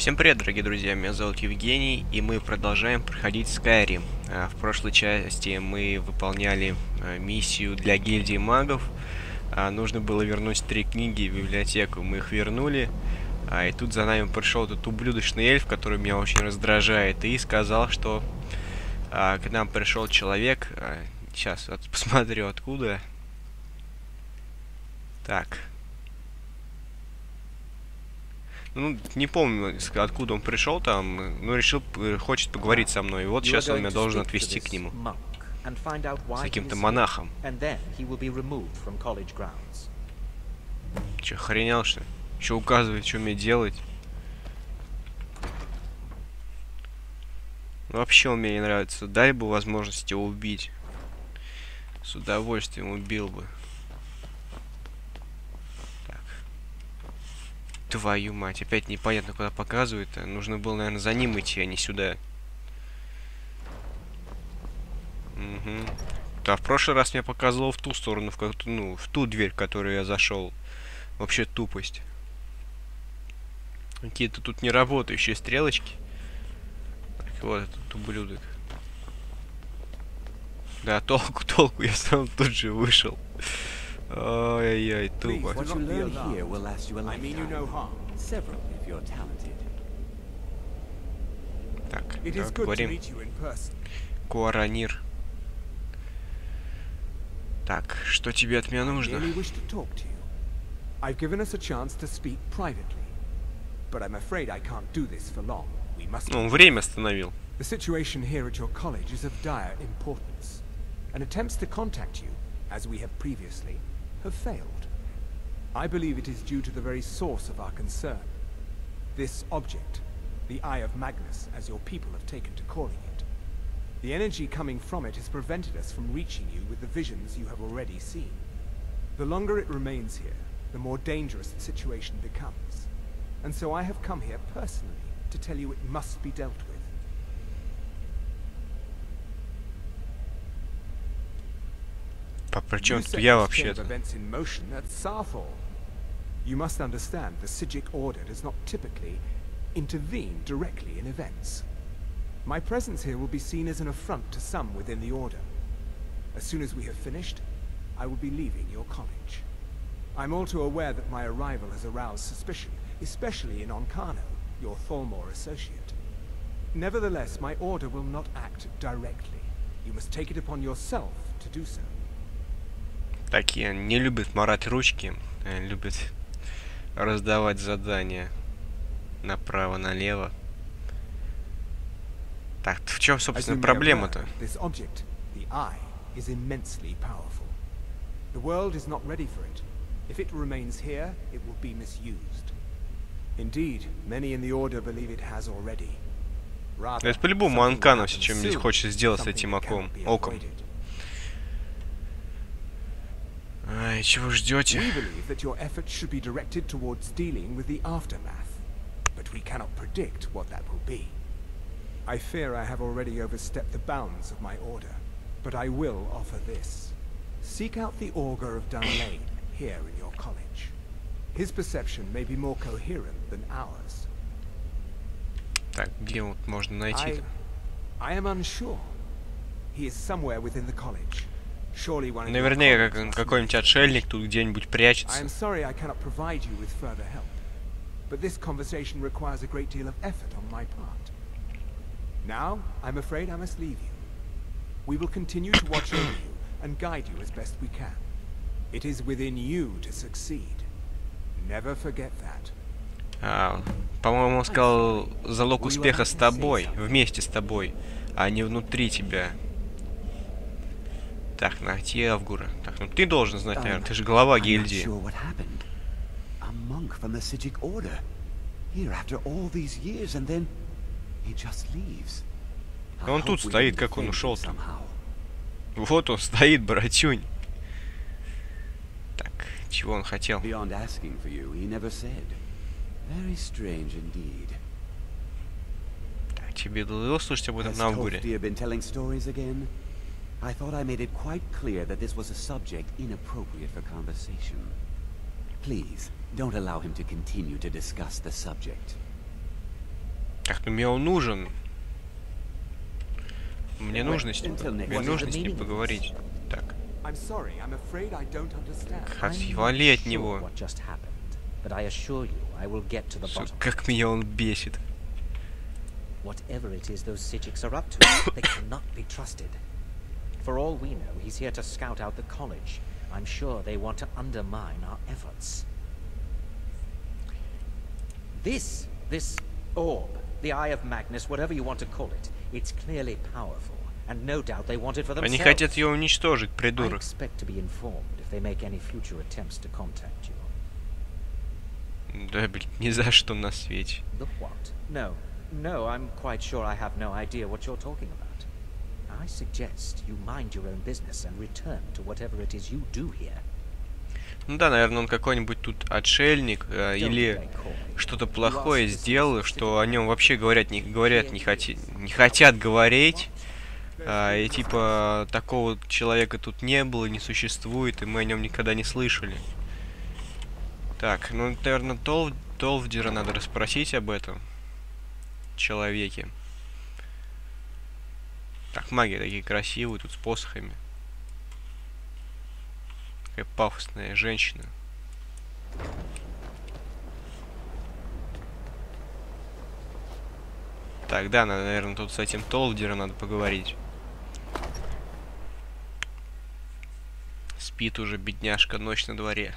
Всем привет, дорогие друзья, меня зовут Евгений, и мы продолжаем проходить Skyrim. В прошлой части мы выполняли миссию для гильдии магов. Нужно было вернуть 3 книги в библиотеку, мы их вернули. И тут за нами пришел этот ублюдочный эльф, который меня очень раздражает, и сказал, что к нам пришел человек. Сейчас вот посмотрю откуда. Так. Ну, не помню, откуда он пришел там, но решил, хочет поговорить со мной. И вот сейчас он меня должен отвезти к нему. С каким-то монахом. Че, охренел, что ли? Еще указывает, что мне делать. Вообще он мне не нравится. Дай бы возможность его убить. С удовольствием убил бы. Твою мать, опять непонятно, куда показывает. Нужно было, наверное, за ним идти, а не сюда. Угу. Да, в прошлый раз меня показывал в ту сторону, в ту дверь, в которую я зашел. Вообще тупость. Какие-то тут не работающие стрелочки. Так, вот этот ублюдок. Да, толку, я сам тут же вышел. Ой-ой-ой, тупо. Так, говорим. Куаранир. Так, что тебе от меня нужно? Ну, время остановил. Have failed. I believe it is due to the very source of our concern. This object, the Eye of Magnus, as your people have taken to calling it. The energy coming from it has prevented us from reaching you with the visions you have already seen. The longer it remains here, the more dangerous the situation becomes. And so I have come here personally to tell you it must be dealt with. Причем я вообще-то? You must understand the Psijic order does not typically intervene directly in events. My presence here will be seen as an affront to some within the order. As soon as we have finished, I will be leaving your college. I'm all too aware that my arrival has aroused suspicion, especially in Onkano, your Thalmor associate. Nevertheless, my order will not act directly. You must take it upon yourself to do so. Такие не любят марать ручки, любят раздавать задания направо-налево. Так, в чем, собственно, проблема-то? Это по-любому Анканов чем здесь хочет сделать с этим оком. Ай, чего ждете? I fear I have already overstepped the bounds of my order, but I will offer this. Seek out the Augur of Dunlane here in your college. His perception may be more coherent than ours. Так, где вот можно найти? I am unsure. He is somewhere within the college. Наверняка какой-нибудь отшельник тут где-нибудь прячется. Now, I'm afraid I must leave you. We will continue to watch over you and guide you as best we can. It is within you to succeed. Never forget that. По-моему, он сказал, залог успеха с тобой, вместе с тобой, а не внутри тебя. Так, найти Авгура. Так, ну ты должен знать, наверное, ты же глава гильдии. Он тут стоит, как он ушел-то. Вот он стоит, братюнь. Так, чего он хотел? Так, тебе довелось слышать об этом на Авгуре? I thought I made it quite clear that this was a subject inappropriate for conversation. Please, don't allow him to continue to discuss the subject. Так, ну мне он нужен. Мне нужно с ним поговорить. Так. Отвали от него. Как меня он бесит. Whatever it is those Sijiks are up to, they cannot be trusted. For all we know, he's here to scout out the college. I'm sure they want to undermine our efforts. This orb, the Eye of Magnus, whatever you want to call it, it's clearly powerful, and no doubt they want it for themselves. Они хотят ее уничтожить, придурок. I expect to be informed if they make any future attempts to contact you. Да, блин, ни за что на свете. The what? No, I'm quite sure I have no idea what you're talking about. I suggest you mind your own business and return to whatever it is you do here. Ну да, наверное, он какой-нибудь тут отшельник или что-то плохое сделал, что о нем вообще не хотят говорить. И типа такого человека тут не было, не существует, и мы о нем никогда не слышали. Так, ну, наверное, Толвдера надо расспросить об этом человеке. Так, маги такие красивые, тут с посохами. Такая пафосная женщина. Так, да, наверное, тут с этим Толвдером надо поговорить. Спит уже бедняжка, ночь на дворе.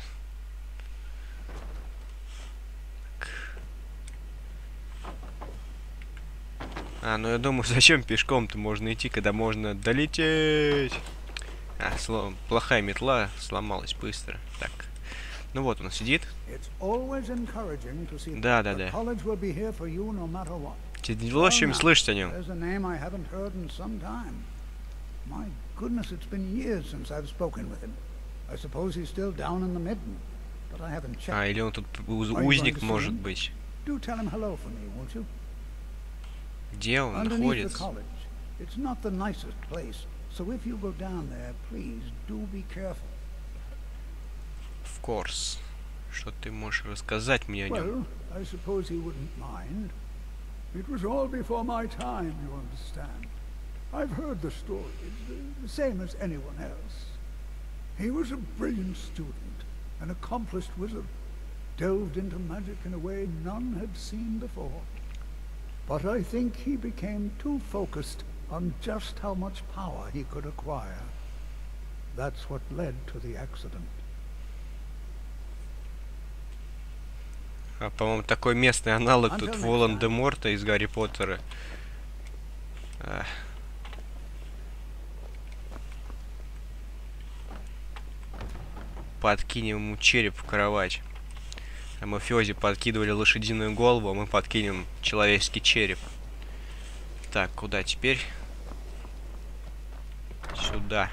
Ну я думаю, зачем пешком-то можно идти, когда можно долететь? Плохая метла сломалась быстро. Так. Ну вот он сидит. Да. Тяжело чем слышать о нем. Или он тут узник может быть. Где он находится? Of course. Что ты можешь рассказать мне о нем? It was all before my time, you understand. I've heard the stories, the same as anyone else. He was a brilliant student, an accomplished wizard, delved into magic in a way none had seen before. But I think he became too focused on just how much power he could acquire. That's what led to the accident. По-моему, такой местный аналог тут Волан-де-Морта из Гарри Поттера. Подкинем ему череп в кровать. А мафиози подкидывали лошадиную голову, а мы подкинем человеческий череп. Так, куда теперь? Сюда.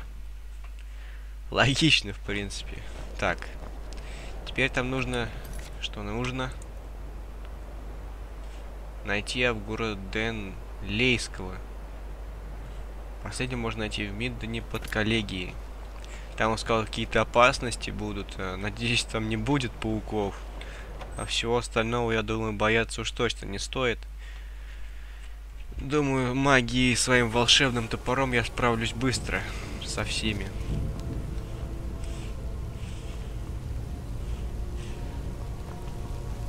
Логично, в принципе. Так. Теперь там нужно... Что нужно? Найти Авгура-ден Лейского. Последний можно найти в Миддене под коллегией. Там он сказал, какие-то опасности будут. Надеюсь, там не будет пауков. А всего остального, я думаю, бояться уж точно не стоит. Думаю, магией своим волшебным топором я справлюсь быстро со всеми.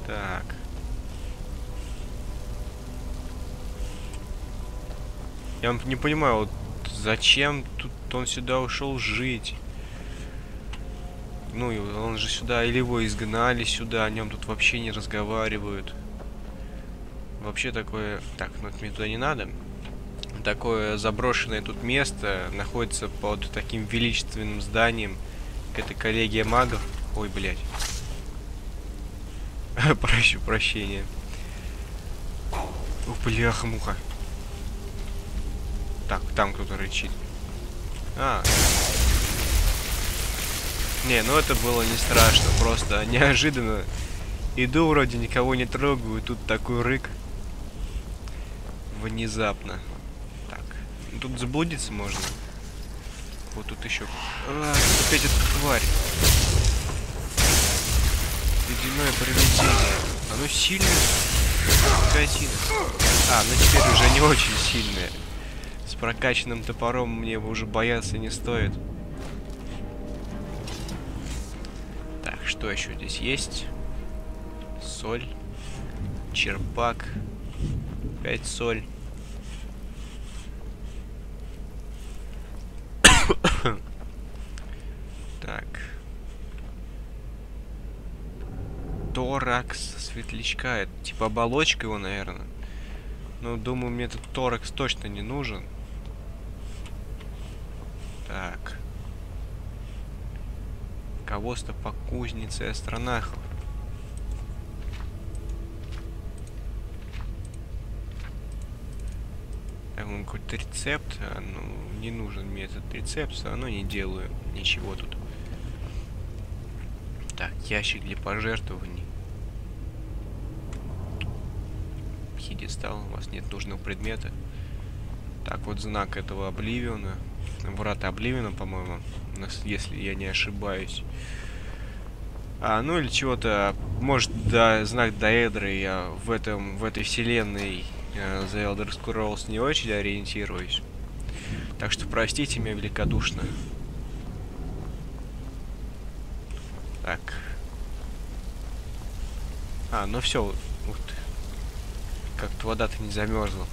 Так. Я не понимаю, вот зачем тут он сюда ушел жить? Ну, он же сюда, или его изгнали сюда, о нем тут вообще не разговаривают. Вообще такое... Так, ну это мне туда не надо. Такое заброшенное тут место находится под таким величественным зданием. Это коллегия магов. Ой, блядь. Прошу прощения. Ух, бляха-муха. Так, там кто-то рычит. Не, ну это было не страшно, просто неожиданно. Иду, вроде никого не трогаю, тут такой рык. Внезапно. Так, тут заблудиться можно. Вот тут еще... опять эта тварь. Ледяное привидение. Оно сильное. Скотина. Ну теперь уже не очень сильная. С прокачанным топором мне уже бояться не стоит. Так, что еще здесь есть? Соль. Черпак. 5 соль. Так. Торакс светлячка. Это типа оболочка его, наверное. Но думаю, мне этот торакс точно не нужен. Так. Руководство по кузнице и астронахов. Так, ну какой-то рецепт. Ну, не нужен мне этот рецепт, все равно не делаю ничего тут. Так, ящик для пожертвований. Пьедестал, у вас нет нужного предмета. Так, вот знак этого Обливиона. Врата Обливиона, по-моему, если я не ошибаюсь. Ну или чего-то. Может, да, знак Даэдры. Я в этой вселенной The Elder Scrolls не очень ориентируюсь. Так что простите меня великодушно. Так. Ну все. Ух ты. Как-то вода-то не замерзла.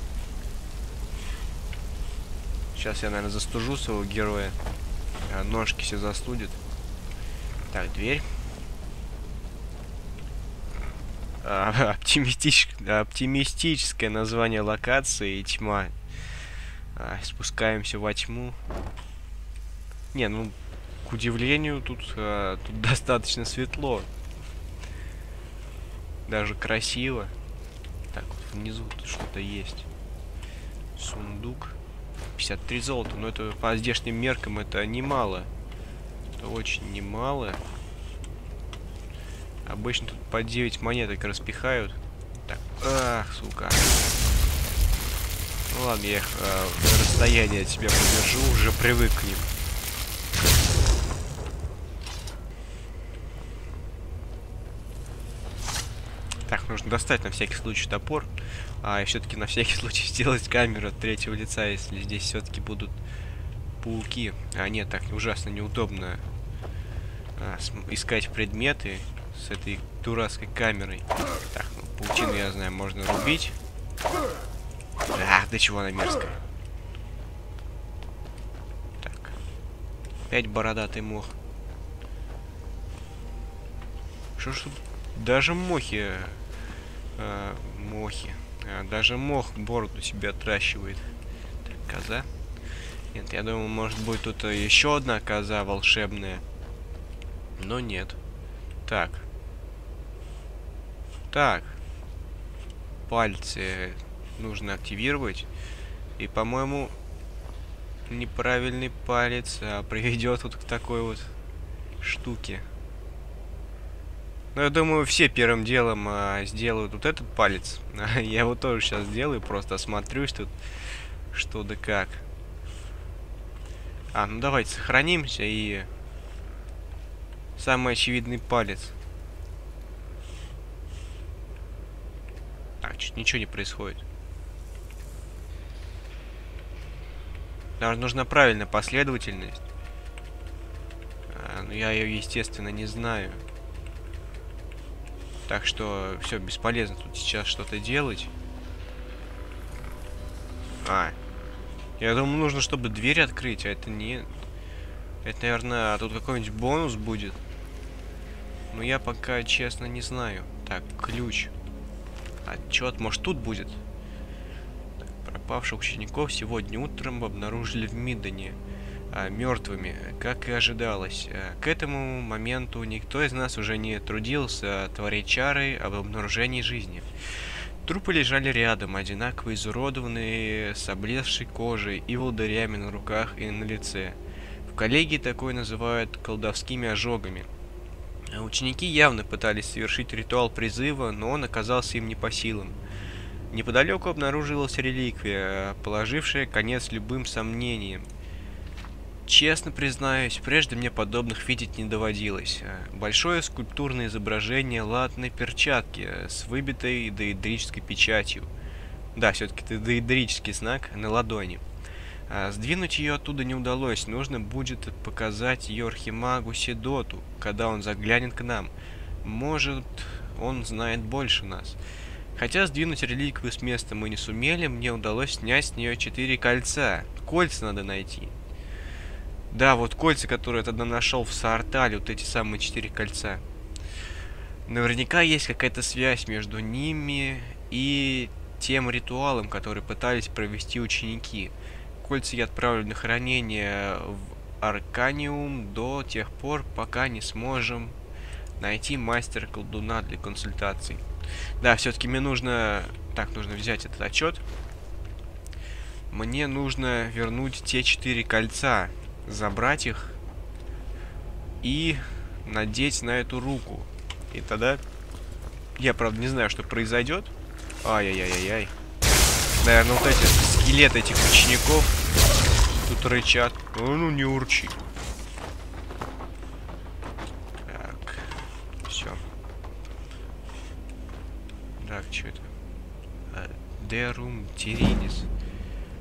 Сейчас я, наверное, застужу своего героя. Ножки все застудит. Так, дверь. Оптимистическое название локации и тьма. Спускаемся во тьму. Не, ну, к удивлению, тут достаточно светло. Даже красиво. Так, вот внизу тут что-то есть. Сундук. 53 золота. Но это по здешним меркам это немало. Это очень немало. Обычно тут по 9 монеток распихают. Так, сука. Ну ладно, я их на расстоянии от себя подержу, уже привык к ним. Так, нужно достать на всякий случай топор. И все-таки на всякий случай сделать камеру от третьего лица, если здесь все-таки будут пауки. Нет, так ужасно неудобно искать предметы с этой дурацкой камерой. Так, ну, паутину, я знаю, можно рубить. До чего она мерзкая. Так. Опять бородатый мох. Что ж тут? Даже мохи... даже мох бороду себе отращивает. Так, коза. Нет, я думаю, может быть тут еще одна коза волшебная. Но нет. Так. Так. Пальцы нужно активировать. И, по-моему, неправильный палец приведет вот к такой вот штуке. Но я думаю, все первым делом сделают вот этот палец. Я его тоже сейчас сделаю, просто осмотрюсь тут, что да как. Ну давайте сохранимся и... Самый очевидный палец. Так, чуть ничего не происходит. Нам нужна правильная последовательность. Но я ее, естественно, не знаю. Так что все бесполезно тут сейчас что-то делать. Я думаю, нужно, чтобы дверь открыть, а это не... Это, наверное, тут какой-нибудь бонус будет. Но я пока, честно, не знаю. Так, ключ. Отчет, может, тут будет? Так, пропавших учеников сегодня утром обнаружили в Миддене мертвыми, как и ожидалось. К этому моменту никто из нас уже не трудился творить чары об обнаружении жизни. Трупы лежали рядом, одинаково изуродованные, с облезшей кожей и волдырями на руках и на лице. В коллегии такое называют колдовскими ожогами. Ученики явно пытались совершить ритуал призыва, но он оказался им не по силам. Неподалеку обнаружилась реликвия, положившая конец любым сомнениям. Честно признаюсь, прежде мне подобных видеть не доводилось. Большое скульптурное изображение латной перчатки с выбитой доэдрической печатью. Да, все-таки это доэдрический знак на ладони. Сдвинуть ее оттуда не удалось. Нужно будет показать ее архимагу Седоту, когда он заглянет к нам. Может, он знает больше нас. Хотя сдвинуть реликвию с места мы не сумели, мне удалось снять с нее 4 кольца. Кольца надо найти. Да, вот кольца, которые я тогда нашел в Саартале, вот эти самые 4 кольца. Наверняка есть какая-то связь между ними и тем ритуалом, который пытались провести ученики. Кольца я отправлю на хранение в Арканиум до тех пор, пока не сможем найти мастера-колдуна для консультаций. Да, все-таки мне нужно... Так, нужно взять этот отчет. Мне нужно вернуть те 4 кольца, забрать их и надеть на эту руку. И тогда... Я, правда, не знаю, что произойдет. Ай-яй-яй-яй-яй. Наверное, вот эти скелеты этих учеников тут рычат. Ну, не урчи. Так. Все. Так, что это? Дерум Тиринис.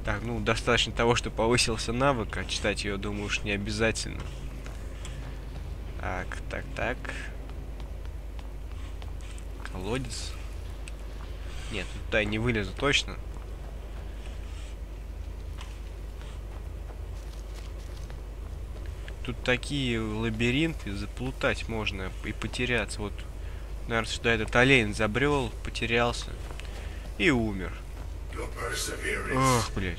Так, ну, достаточно того, что повысился навык, а читать ее, думаю, уж не обязательно. Так, так, так. Колодец. Нет, туда я не вылезу точно. Тут такие лабиринты, заплутать можно и потеряться. Вот, наверное, сюда этот олень забрел, потерялся и умер. Ох, блядь.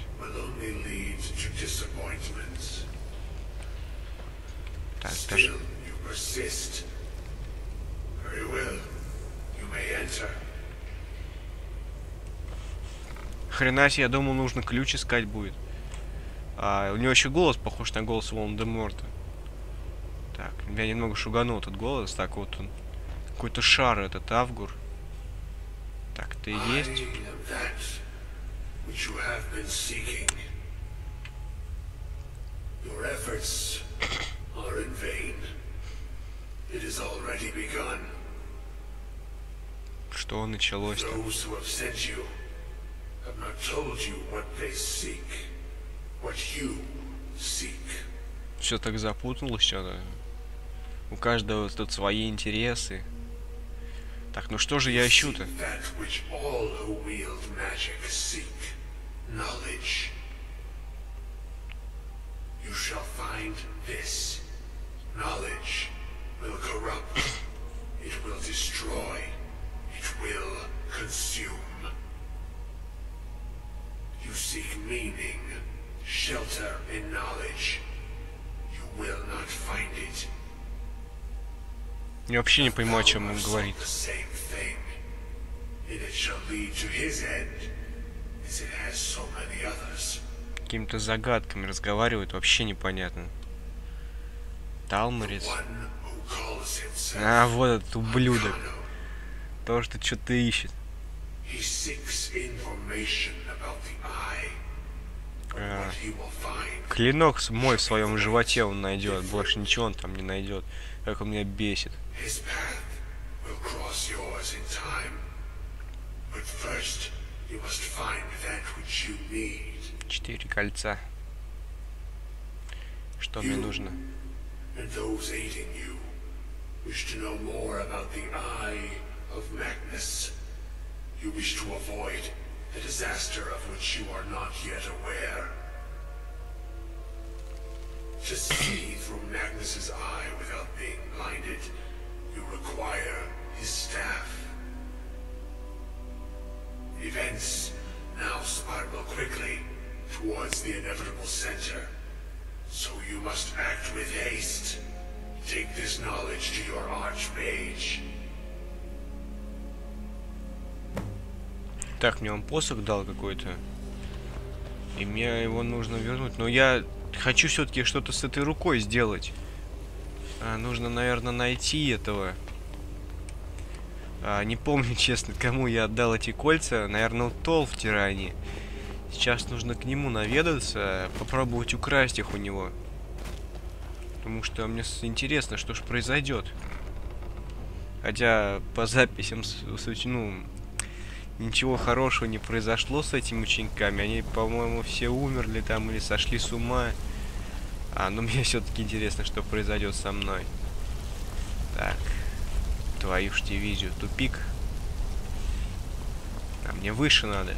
Так, даже... Хрена себе, я думал, нужно ключ искать будет. У него еще голос похож на голос Волан-де-Морта. Так, меня немного шуганул этот голос. Так, вот он. Какой-то шар этот Авгур. Так, ты есть? Что началось-то? Все так запуталось, что-то. У каждого тут свои интересы. Так, ну что же я ищу-то? You seek meaning, shelter in knowledge. You will not find it. Я вообще не пойму, о чем он говорит. Какими-то загадками разговаривает, вообще непонятно. Талморец. А, вот этот ублюдок. То, что что-то ищет. Клинок мой в своем животе он найдет. Больше ничего он там не найдет. Как он меня бесит. 4 кольца. Что мне нужно? You wish to avoid the disaster of which you are not yet aware. To see through Magnus's eye without being blinded, you require his staff. Events now spiral quickly towards the inevitable center, so you must act with haste. Take this knowledge to your archmage. Так, мне он посох дал какой-то. И мне его нужно вернуть. Но я хочу все-таки что-то с этой рукой сделать. Нужно, наверное, найти этого. Не помню, честно, кому я отдал эти кольца. Наверное, Тол в Тиране. Сейчас нужно к нему наведаться. Попробовать украсть их у него. Потому что мне интересно, что же произойдет. Хотя по записям, ну, ничего хорошего не произошло с этими учениками. Они, по-моему, все умерли там или сошли с ума. Но мне все-таки интересно, что произойдет со мной. Так. Твою ж дивизию. Тупик. А мне выше надо.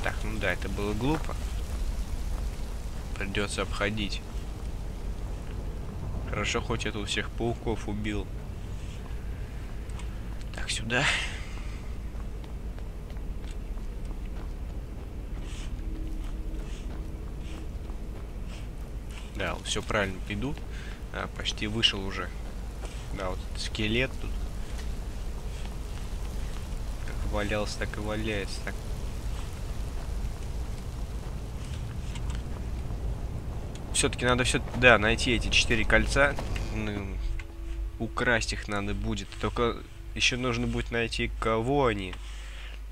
Так, ну да, это было глупо. Придется обходить. Хорошо, хоть я тут всех пауков убил. Так, сюда. Да, все правильно иду. Почти вышел уже. Да, вот скелет тут. Как валялся, так и валяется. Так. Все-таки надо найти эти 4 кольца. Ну, украсть их надо будет. Только еще нужно будет найти, кого они.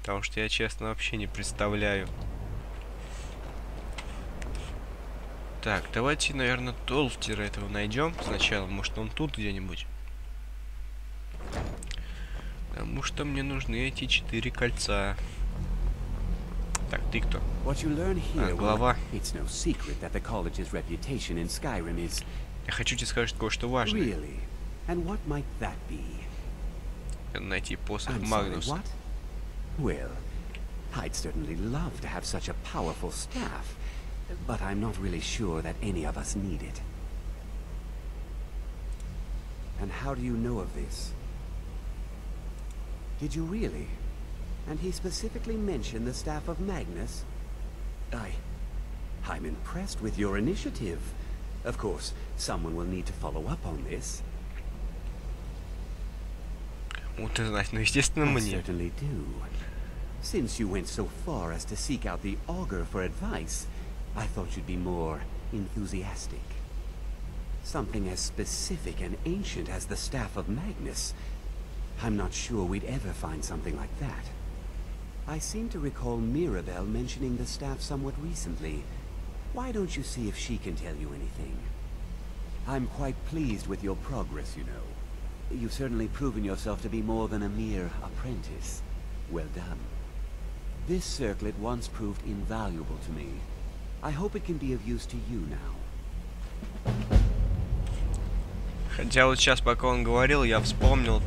Потому что я, честно, вообще не представляю. Так, давайте, наверное, толстера этого найдем сначала. Может, он тут где-нибудь. Потому что мне нужны эти 4 кольца. Так, ты кто? Глава. Я хочу тебе сказать кое-что важное. Найти посох Магнуса. I'd certainly love to have such a powerful staff, but I'm not really sure that any of us need it. And how do you know of this? Did you really? And he specifically mentioned the staff of Magnus? I'm impressed with your initiative. Of course, someone will need to follow up on this. Вот ты знаешь, ну естественно I мне. certainly do. Since you went so far as to seek out the augur for advice, I thought you'd be more enthusiastic. Something as specific and ancient as the staff of Magnus. I'm not sure we'd ever find something like that. I seem to recall Mirabelle mentioning the staff somewhat recently. Why don't you see if she can tell you anything? I'm quite pleased with your progress, you know. You've certainly proven yourself to be more than a mere apprentice. Well done. This circlet once proved invaluable to me. I hope it can be of use to you now. Хотя вот сейчас, пока он говорил, я вспомнил